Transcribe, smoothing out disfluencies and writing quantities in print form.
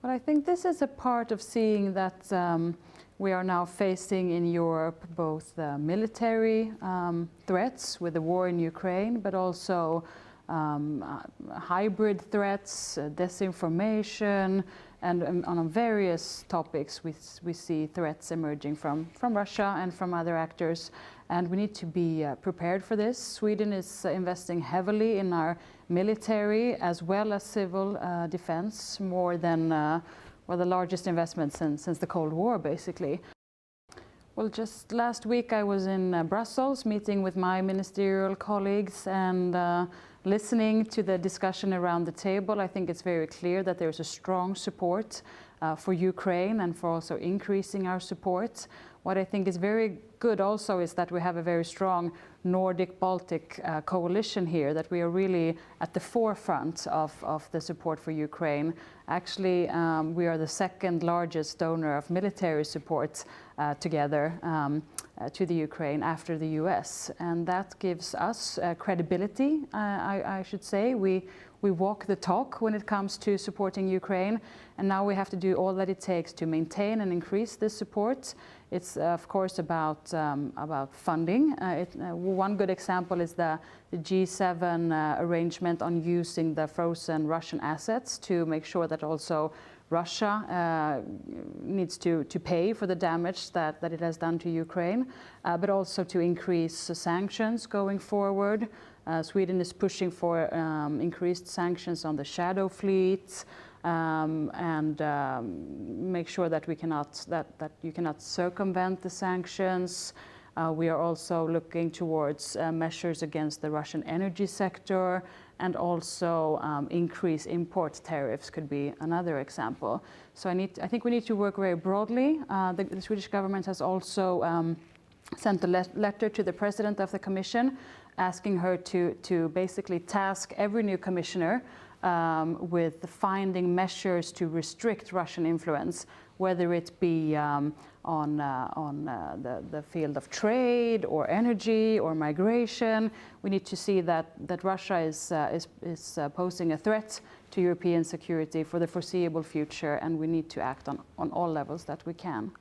Well, I think this is a part of seeing that we are now facing in Europe both military threats with the war in Ukraine, but also hybrid threats, disinformation, and on various topics we see threats emerging from Russia and from other actors. And we need to be prepared for this. Sweden is investing heavily in our military as well as civil defense, more than well, the largest investment since the Cold War, basically. Well, just last week I was in Brussels meeting with my ministerial colleagues and listening to the discussion around the table. I think it's very clear that there's a strong support for Ukraine and for also increasing our support. What I think is very good also is that we have a very strong Nordic-Baltic coalition here, that we are really at the forefront of the support for Ukraine. Actually, we are the second largest donor of military support together to the Ukraine after the US. And that gives us credibility, I should say. We walk the talk when it comes to supporting Ukraine, and now we have to do all that it takes to maintain and increase this support. It's of course about funding. One good example is the G7 arrangement on using the frozen Russian assets to make sure that also Russia needs to pay for the damage that it has done to Ukraine, but also to increase sanctions going forward. Sweden is pushing for increased sanctions on the shadow fleet and make sure that you cannot circumvent the sanctions. We are also looking towards measures against the Russian energy sector, and also increase import tariffs could be another example. So I think we need to work very broadly. The Swedish government has also sent a letter to the President of the Commission asking her to basically task every new commissioner with finding measures to restrict Russian influence, whether it be on the field of trade or energy or migration. We need to see that Russia is posing a threat to European security for the foreseeable future, and we need to act on all levels that we can.